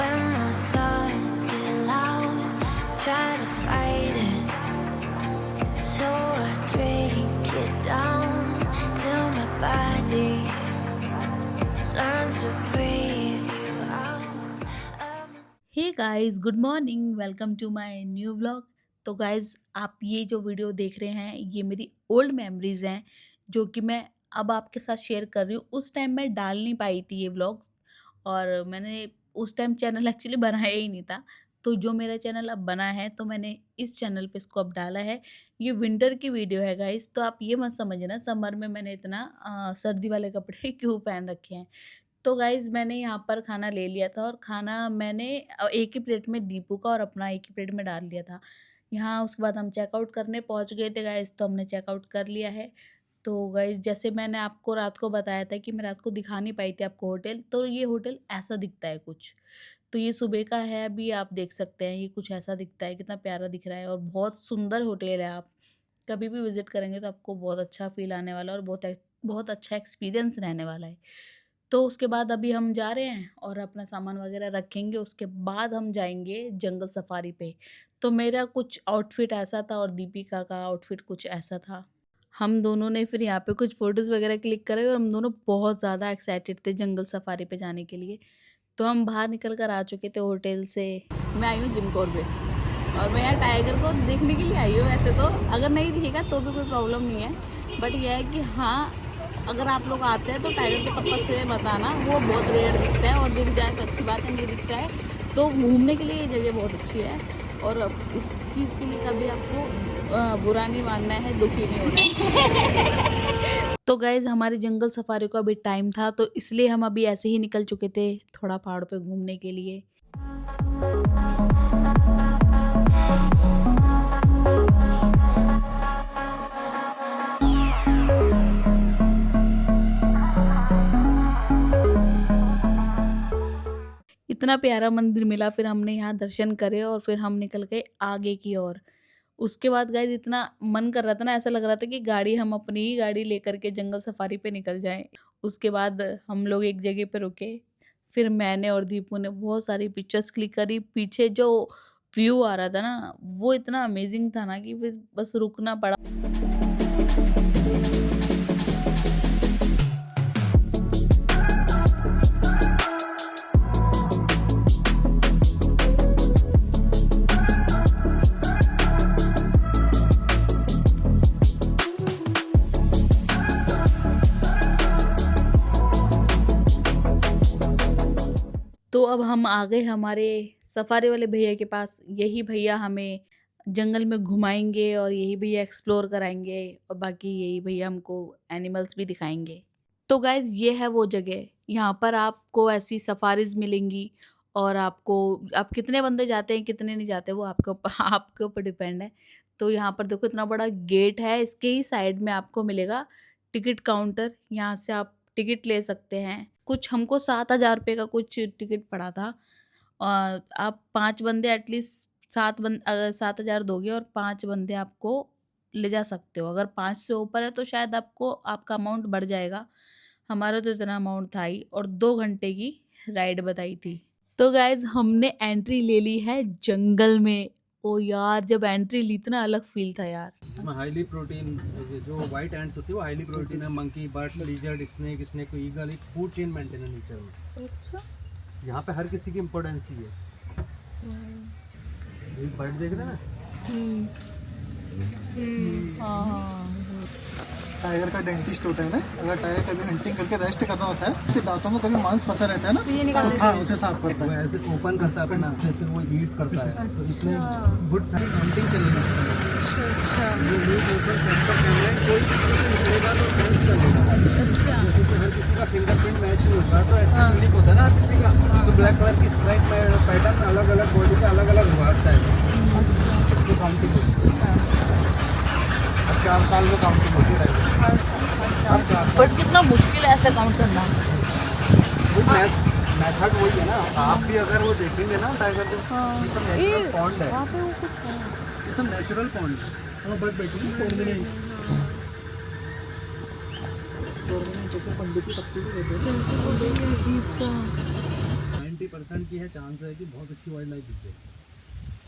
when my thoughts get loud, try to fight it. So I drink it down till my body learns to breathe you out of this. Hey guys, good morning. Welcome to my new vlog. तो guys, आप ये जो video देख रहे हैं ये मेरी old memories हैं जो कि मैं अब आपके साथ शेयर कर रही हूँ। उस टाइम मैं डाल नहीं पाई थी ये व्लॉग्स, और मैंने उस टाइम चैनल एक्चुअली बनाया ही नहीं था। तो जो मेरा चैनल अब बना है तो मैंने इस चैनल पे इसको अब डाला है। ये विंटर की वीडियो है गाइस, तो आप ये मत समझना समर में मैंने इतना सर्दी वाले कपड़े क्यों पहन रखे हैं। तो गाइज़, मैंने यहाँ पर खाना ले लिया था और खाना मैंने एक ही प्लेट में दीपू का और अपना एक ही प्लेट में डाल लिया था। यहाँ उसके बाद हम चेकआउट करने पहुँच गए थे गाइज़, तो हमने चेकआउट कर लिया है। तो गाइज़, जैसे मैंने आपको रात को बताया था कि मैं रात को दिखा नहीं पाई थी आपको होटल, तो ये होटल ऐसा दिखता है कुछ। तो ये सुबह का है, अभी आप देख सकते हैं, ये कुछ ऐसा दिखता है, कितना प्यारा दिख रहा है और बहुत सुंदर होटल है। आप कभी भी विज़िट करेंगे तो आपको बहुत अच्छा फ़ील आने वाला है और बहुत अच्छा एक्सपीरियंस रहने वाला है। तो उसके बाद अभी हम जा रहे हैं और अपना सामान वगैरह रखेंगे, उसके बाद हम जाएँगे जंगल सफारी पे। तो मेरा कुछ आउटफिट ऐसा था और दीपिका का आउटफिट कुछ ऐसा था। हम दोनों ने फिर यहाँ पे कुछ फ़ोटोज़ वगैरह क्लिक करे और हम दोनों बहुत ज़्यादा एक्साइटेड थे जंगल सफारी पे जाने के लिए। तो हम बाहर निकल कर आ चुके थे होटल से। मैं आई हूँ जिम कॉर्बेट और मैं यहाँ टाइगर को देखने के लिए आई हूँ। वैसे तो अगर नहीं दिखेगा तो भी कोई प्रॉब्लम नहीं है, बट यह है कि हाँ, अगर आप लोग आते हैं तो टाइगर के पर्पज़ से बताना, वो बहुत रेयर दिखता है और दिख जाए तो अच्छी बात है, नहीं दिखता है तो घूमने के लिए ये जगह बहुत अच्छी है। और इस चीज़ के लिए कभी आपको बुरा नहीं मानना है, दुखी नहीं होना है। तो गाइज़, हमारी जंगल सफारी को अभी टाइम था तो इसलिए हम अभी ऐसे ही निकल चुके थे थोड़ा पहाड़ पे घूमने के लिए। इतना प्यारा मंदिर मिला, फिर हमने यहाँ दर्शन करे और फिर हम निकल गए आगे की ओर। उसके बाद गाइस, इतना मन कर रहा था ना, ऐसा लग रहा था कि गाड़ी हम अपनी ही गाड़ी लेकर के जंगल सफारी पे निकल जाएं। उसके बाद हम लोग एक जगह पे रुके, फिर मैंने और दीपू ने बहुत सारी पिक्चर्स क्लिक करी। पीछे जो व्यू आ रहा था ना, वो इतना अमेजिंग था ना कि फिर बस रुकना पड़ा। तो अब हम आ गए हमारे सफारी वाले भैया के पास। यही भैया हमें जंगल में घुमाएँगे और यही भैया एक्सप्लोर कराएँगे और बाकी यही भैया हमको एनिमल्स भी दिखाएँगे। तो गाइज़, ये है वो जगह, यहाँ पर आपको ऐसी सफारीज़ मिलेंगी और आपको, आप कितने बंदे जाते हैं, कितने नहीं जाते, वो आपके ऊपर आपके ऊपर डिपेंड है। तो यहाँ पर देखो इतना बड़ा गेट है, इसके ही साइड में आपको मिलेगा टिकट काउंटर, यहाँ से आप टिकट ले सकते हैं। कुछ हमको 7,000 रुपए का कुछ टिकट पड़ा था। आप 5 बंदे एटलीस्ट 7,000 दोगे और 5 बंदे आपको ले जा सकते हो। अगर 5 से ऊपर है तो शायद आपको आपका अमाउंट बढ़ जाएगा। हमारा तो इतना अमाउंट था ही और 2 घंटे की राइड बताई थी। तो गाइज़, हमने एंट्री ले ली है जंगल में। ओह यार! जब एंट्री ली थी ना, अलग फ़ील था यार। इसमें हाईली प्रोटीन, जो वाइट एंड्स होती है वो हाईली प्रोटीन है। Monkey, birds, lizard, snake, eagle, एक फूड चेन मेंटेन है नेचर में। अच्छा। यहाँ पे हर किसी की इम्पोर्टेंस ही है। एक बर्ड देख रहे हैं ना, हाँ, हाँ। टाइगर का डेंटिस्ट होता है ना, अगर टाइगर कभी हंटिंग करके रेस्ट कर रहा होता है, उसके दांतों में कभी मांस फंसा रहता है ना, तो हाँ, उसे साफ करता वो है। ऐसे ओपन करता है अपने नाक से, फिर वो ईट करता है। तो इसमें गुड हंटिंग के लिए ये मीट ओपन सेंटर कैमरा, कोई किसी से निकलेगा तो सेंस कर लेगा। जैसे कि हर किसी का फिंगरप्रिंट मैच नहीं होता, तो ऐसे यूनिक होता है ना हर किसी का। तो ब्लैक कलर की स्ट्राइप में पैटर्न में अलग अलग बॉडी पे अलग अलग भागता है, इसको काउंटिंग होती है। अब 4 साल में काउंटिंग होती है टाइगर। बट कितना मुश्किल है ऐसे काउंट करना। मेथड वही है ना। आप भी अगर वो देखेंगे ना टाइगर को, ये सब नेचुरल पॉन्ड है, ये सब नेचुरल पॉन्ड है। हाँ, बट बेटी 4 मिनट 90% की है चांस है कि बहुत अच्छी वाइल्ड लाइफ दिख जाएगी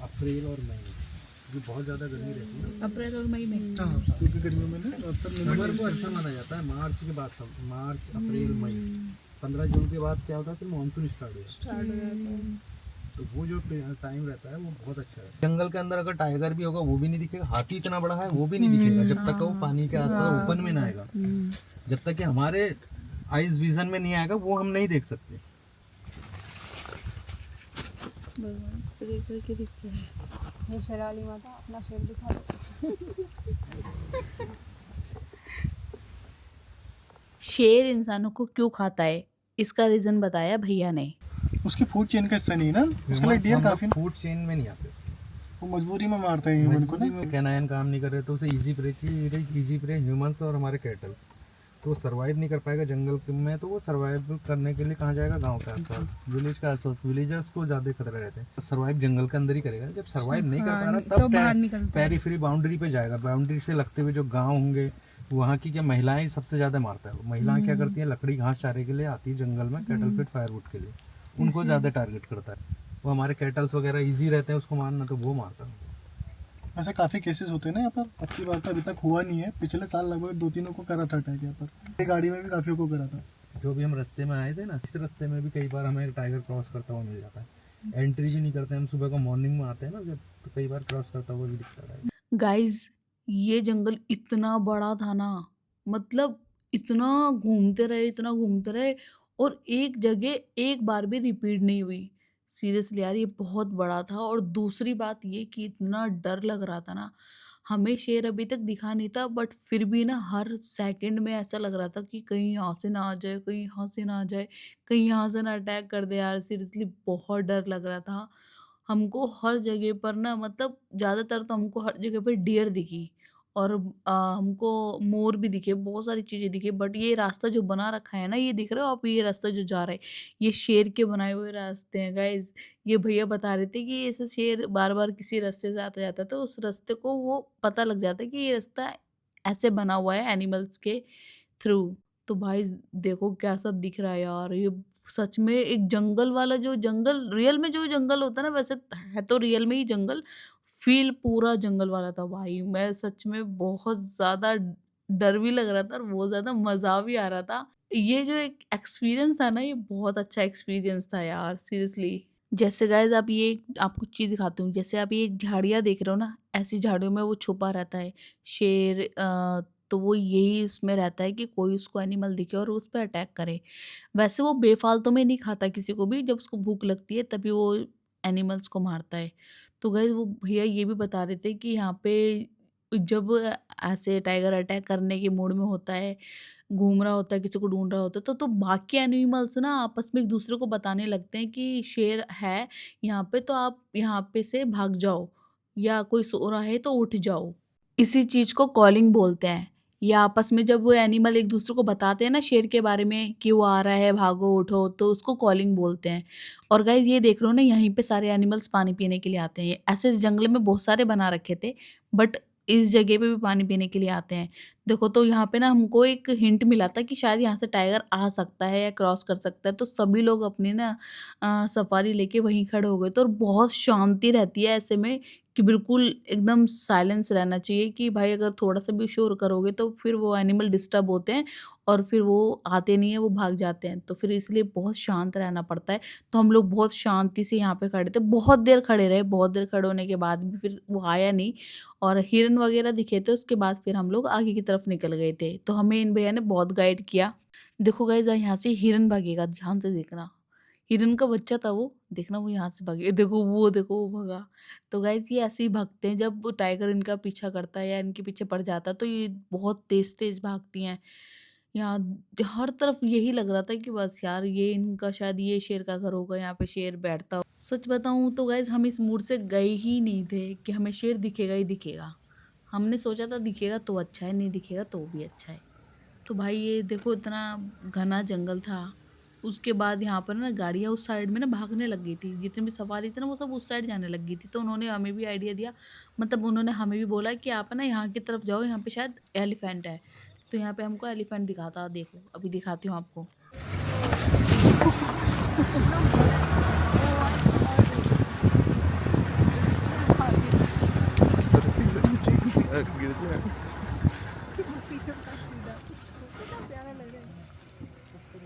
अप्रैल और मई में, क्योंकि बहुत ज़्यादा गर्मी रहती है ना। अप्रैल और मई में। हाँ क्योंकि गर्मियों में ना समर को अच्छा माना जाता है, मार्च के बाद मार्च अप्रैल मई, 15 जून के बाद क्या होता है फिर मानसून स्टार्ट हो जाता है। तो वो जो टाइम रहता है वो बहुत अच्छा है। जंगल के अंदर अगर टाइगर भी होगा वो भी नहीं दिखेगा, हाथी इतना बड़ा है वो भी नहीं दिखेगा जब तक वो पानी के आसपास ओपन में ना आएगा। जब तक कि हमारे आइज विजन में नहीं आएगा वो हम नहीं देख सकते। ये शेराली माता अपना शेर दिखा दो। शेर इंसानों को क्यों खाता है, इसका रीजन बताया भैया ने। उसकी फूड चेन का हिस्सा नहीं है ना, उसके लिए डियर काफी फूड चेन में नहीं आते, वो मजबूरी में मारते हैं ह्यूमन को ना। कैनायन काम नहीं कर रहे तो उसे इजी प्रे ह्यूमंस और हमारे कैटल, तो वो सर्वाइव नहीं कर पाएगा जंगल में। तो वो सर्वाइव करने के लिए कहाँ जाएगा, गांव के आसपास, विलेज के आसपास। विलेजर्स को ज़्यादा खतरे रहते हैं, तो सर्वाइव जंगल के अंदर ही करेगा। जब सर्वाइव नहीं कर पा रहा तो बाहर तब निकलता है। पेरीफ्री बाउंड्री पे जाएगा। बाउंड्री से लगते हुए जो गाँव होंगे वहाँ की क्या महिलाएं सबसे ज़्यादा मारता है। महिलाएं क्या करती हैं, लकड़ी घास चारे के लिए आती है जंगल में, कैटल फिट फायरवुड के लिए, उनको ज़्यादा टारगेट करता है। वो हमारे कैटल्स वगैरह ईजी रहते हैं उसको मारना, तो वो मारता है। ऐसे काफी केसेस होते हैं ना यहाँ पर। अच्छी बात है अभी तक हुआ नहीं है, पिछले साल लगभग 2-3 को करा था अटैक यहाँ पर। गाड़ी में भी काफी को करा था। जो भी हम रास्ते में आए थे ना, इस रास्ते में भी कई बार हमें टाइगर क्रॉस करता हुआ मिल जाता है। एंट्री भी नहीं करते हम, सुबह को मॉर्निंग में आते हैं ना जब, तो कई बार क्रॉस करता हुआ भी दिखता है। गाइज ये जंगल इतना बड़ा था ना, मतलब इतना घूमते रहे और एक जगह एक बार भी रिपीट नहीं हुई। सीरियसली यार ये बहुत बड़ा था। और दूसरी बात ये कि इतना डर लग रहा था ना, हमें शेर अभी तक दिखा नहीं था बट फिर भी ना हर सेकंड में ऐसा लग रहा था कि कहीं यहाँ से ना आ जाए, कहीं यहाँ से ना आ जाए, कहीं यहाँ से ना अटैक कर दे। यार सीरियसली बहुत डर लग रहा था हमको हर जगह पर ना, मतलब ज़्यादातर तो हमको हर जगह पे डियर दिखी और हमको मोर भी दिखे, बहुत सारी चीज़ें दिखी। बट ये रास्ता जो बना रखा है ना, ये दिख रहा है आप, ये रास्ता जो जा रहा है ये शेर के बनाए हुए रास्ते हैं गाइज। ये भैया बता रहे थे कि ऐसे शेर बार बार किसी रास्ते से आता जाता है तो उस रास्ते को वो पता लग जाता है कि ये रास्ता ऐसे बना हुआ है एनिमल्स के थ्रू। तो भाई देखो कैसा दिख रहा है यार, ये सच में एक जंगल वाला, जो जंगल रियल में जो जंगल होता है ना, वैसे है तो रियल में ही जंगल, फील पूरा जंगल वाला था भाई। मैं सच में बहुत ज़्यादा डर भी लग रहा था और बहुत ज़्यादा मज़ा भी आ रहा था। ये जो एक एक्सपीरियंस था ना, ये बहुत अच्छा एक्सपीरियंस था यार सीरियसली। जैसे गाइस आप ये आपको चीज़ दिखाती हूँ, जैसे आप ये झाड़ियाँ देख रहे हो ना, ऐसी झाड़ियों में वो छुपा रहता है शेर। तो वो यही उसमें रहता है कि कोई उसको एनिमल दिखे और उस पे अटैक करे। वैसे वो बेफालतू में नहीं खाता किसी को भी, जब उसको भूख लगती है तभी वो एनिमल्स को मारता है। तो गाइस वो भैया ये भी बता रहे थे कि यहाँ पे जब ऐसे टाइगर अटैक करने के मूड में होता है, घूम रहा होता है, किसी को ढूंढ रहा होता है, तो बाकी एनिमल्स ना आपस में एक दूसरे को बताने लगते हैं कि शेर है यहाँ पे, तो आप यहाँ पे से भाग जाओ, या कोई सो रहा है तो उठ जाओ। इसी चीज को कॉलिंग बोलते हैं। या आपस में जब वो एनिमल एक दूसरे को बताते हैं ना शेर के बारे में कि वो आ रहा है, भागो उठो, तो उसको कॉलिंग बोलते हैं। और गाइज ये देख रहे हो ना, यहीं पे सारे एनिमल्स पानी पीने के लिए आते हैं। ऐसे इस जंगल में बहुत सारे बना रखे थे बट इस जगह पे भी पानी पीने के लिए आते हैं। देखो तो यहाँ पे ना हमको एक हिंट मिला था कि शायद यहाँ से टाइगर आ सकता है या क्रॉस कर सकता है, तो सभी लोग अपनी ना सफारी लेके वहीं खड़े हो गए थे। और बहुत शांति रहती है ऐसे में कि बिल्कुल एकदम साइलेंस रहना चाहिए कि भाई अगर थोड़ा-सा भी शोर करोगे तो फिर वो एनिमल डिस्टर्ब होते हैं और फिर वो आते नहीं हैं, वो भाग जाते हैं। तो फिर इसलिए बहुत शांत रहना पड़ता है। तो हम लोग बहुत शांति से यहाँ पे खड़े थे, बहुत देर खड़े रहे। बहुत देर खड़े होने के बाद भी फिर वो आया नहीं और हिरन वगैरह दिखे थे। उसके बाद फिर हम लोग आगे की तरफ निकल गए थे। तो हमें इन भैया ने बहुत गाइड किया। देखो गाइज़ यहाँ से हिरन भागेगा, ध्यान से देखना। हिरन का बच्चा था वो, देखना वो यहाँ से भागे, देखो वो भगा। तो गाइज़ ये ऐसे ही भागते हैं, जब वो टाइगर इनका पीछा करता है या इनके पीछे पड़ जाता है तो ये बहुत तेज़-तेज़ भागती हैं। यहाँ हर तरफ यही लग रहा था कि बस यार ये इनका शायद ये शेर का घर होगा, यहाँ पे शेर बैठता हो। सच बताऊँ तो गाइज़ हम इस मूड से गए ही नहीं थे कि हमें शेर दिखेगा ही दिखेगा। हमने सोचा था दिखेगा तो अच्छा है, नहीं दिखेगा तो भी अच्छा है। तो भाई ये देखो इतना घना जंगल था। उसके बाद यहाँ पर ना गाड़ियाँ उस साइड में ना भागने लग गई थी, जितनी भी सवारी थी ना वो सब उस साइड जाने लग गई थी। तो उन्होंने हमें भी आइडिया दिया, मतलब उन्होंने हमें भी बोला कि आप ना यहाँ की तरफ जाओ, यहाँ पे शायद एलिफेंट है। तो यहाँ पे हमको एलिफेंट दिखाता, देखो अभी दिखाती हूँ आपको।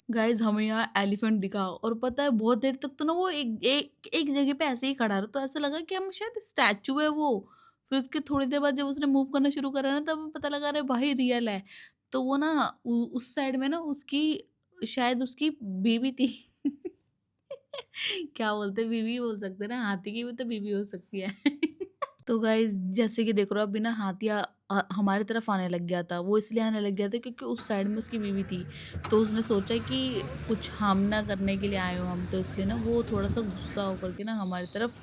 गाइज हमें यहाँ एलिफेंट दिखा और पता है बहुत देर तक तो ना वो एक जगह पे ऐसे ही खड़ा रहा, तो ऐसा लगा कि हम शायद स्टैचू है वो। फिर उसके थोड़ी देर बाद जब उसने मूव करना शुरू करा ना, तब पता लगा अरे भाई रियल है। तो वो ना उस साइड में ना उसकी शायद उसकी बीवी थी। क्या बोलते, बीवी बोल सकते हैं ना, हाथी की भी तो बीवी हो सकती है। तो गाइज जैसे कि देख रहे हो अभी ना हाथिया हमारी तरफ आने लग गया था। वो इसलिए आने लग गया था क्योंकि उस साइड में उसकी बीवी थी। तो उसने सोचा कि कुछ हार्म ना करने के लिए आए हो हम, तो इसलिए ना वो थोड़ा सा गुस्सा होकर के ना हमारी तरफ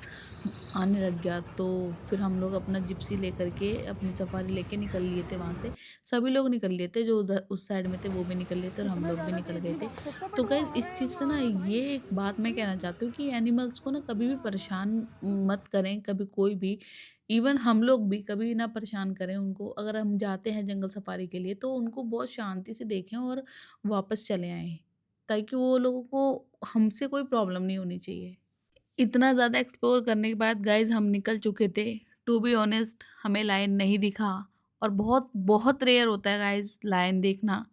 आने लग गया। तो फिर हम लोग अपना जिप्सी लेकर के अपनी सफारी लेके निकल लिए थे वहाँ से। सभी लोग निकल लिए थे, जो उधर उस साइड में थे वो भी निकल लिए थे और हम लोग भी निकल गए थे। तो गाइस इस चीज़ से ना ये एक बात मैं कहना चाहती हूँ कि एनिमल्स को ना कभी भी परेशान मत करें, कभी कोई भी। इवन हम लोग भी कभी ना परेशान करें उनको। अगर हम जाते हैं जंगल सफारी के लिए तो उनको बहुत शांति से देखें और वापस चले आएँ, ताकि वो लोगों को हमसे कोई प्रॉब्लम नहीं होनी चाहिए। इतना ज़्यादा एक्सप्लोर करने के बाद गाइज़ हम निकल चुके थे। टू बी ऑनेस्ट हमें लायन नहीं दिखा, और बहुत बहुत रेयर होता है गाइज़ लायन देखना।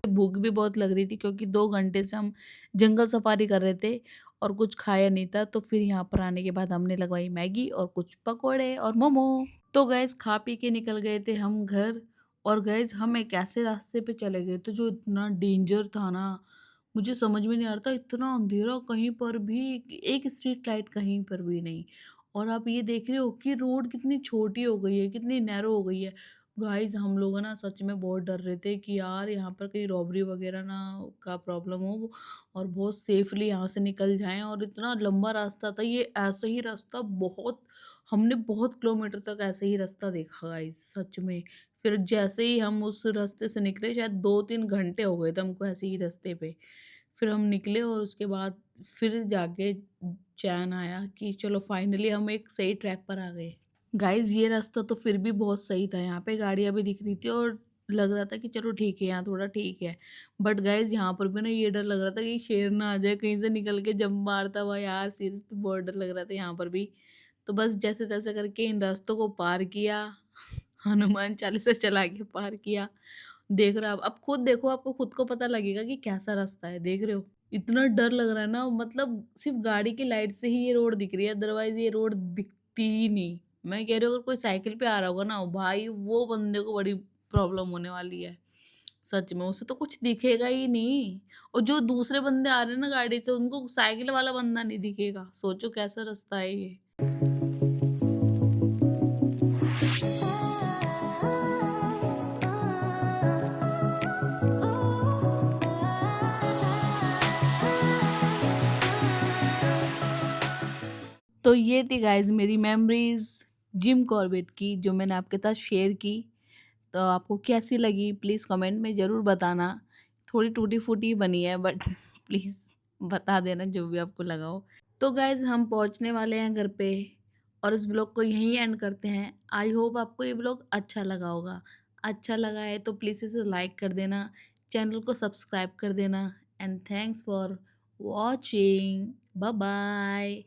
भूख भी बहुत लग रही थी क्योंकि 2 घंटे से हम जंगल सफारी कर रहे थे और कुछ खाया नहीं था। तो फिर यहाँ पर आने के बाद हमने लगवाई मैगी और कुछ पकोड़े और मोमो। तो गाइस खा पी के निकल गए थे हम घर। और गाइस हम एक ऐसे रास्ते पे चले गए थे जो इतना डेंजर था ना, मुझे समझ में नहीं आ रहा था। इतना अंधेरा, कहीं पर भी एक स्ट्रीट लाइट कहीं पर भी नहीं। और आप ये देख रहे हो कि रोड कितनी छोटी हो गई है, कितनी नैरो हो गई है। गाइस हम लोग ना सच में बहुत डर रहे थे कि यार यहाँ पर कहीं रॉबरी वगैरह ना का प्रॉब्लम हो और बहुत सेफली यहाँ से निकल जाएं। और इतना लंबा रास्ता था ये, ऐसे ही रास्ता बहुत, हमने बहुत किलोमीटर तक ऐसे ही रास्ता देखा गाइस सच में। फिर जैसे ही हम उस रास्ते से निकले, शायद 2-3 घंटे हो गए थे हमको ऐसे ही रास्ते पे। फिर हम निकले और उसके बाद फिर जाके चैन आया कि चलो फाइनली हम एक सही ट्रैक पर आ गए। गाइस ये रास्ता तो फिर भी बहुत सही था, यहाँ पे गाड़ियाँ भी दिख रही थी और लग रहा था कि चलो ठीक है यहाँ थोड़ा ठीक है। बट गाइस यहाँ पर भी ना ये डर लग रहा था कि शेर ना आ जाए कहीं से निकल के जंप मारता हुआ, यार सीरियस तो बहुत डर लग रहा था यहाँ पर भी। तो बस जैसे तैसे करके इन रास्तों को पार किया। हनुमान चालीसा चला के पार किया। देख रहे हो आप, अब खुद देखो, आपको खुद को पता लगेगा कि कैसा रास्ता है। देख रहे हो इतना डर लग रहा है ना, मतलब सिर्फ गाड़ी की लाइट से ही ये रोड दिख रही है, अदरवाइज ये रोड दिखती ही नहीं। मैं कह रही हूँ अगर कोई साइकिल पे आ रहा होगा ना भाई, वो बंदे को बड़ी प्रॉब्लम होने वाली है सच में। उसे तो कुछ दिखेगा ही नहीं। और जो दूसरे बंदे आ रहे हैं ना गाड़ी से, उनको साइकिल वाला बंदा नहीं दिखेगा। सोचो कैसा रास्ता है ये। तो ये थी गाइज मेरी मेमोरीज जिम कॉर्बेट की, जो मैंने आपके साथ शेयर की। तो आपको कैसी लगी प्लीज़ कमेंट में ज़रूर बताना। थोड़ी टूटी फूटी बनी है बट प्लीज़ बता देना जो भी आपको लगा हो। तो गाइज हम पहुंचने वाले हैं घर पे और इस व्लॉग को यहीं एंड करते हैं। आई होप आपको ये व्लॉग अच्छा लगा होगा। अच्छा लगा है तो प्लीज़ इसे लाइक कर देना, चैनल को सब्सक्राइब कर देना। And thanks for watching. Bye bye.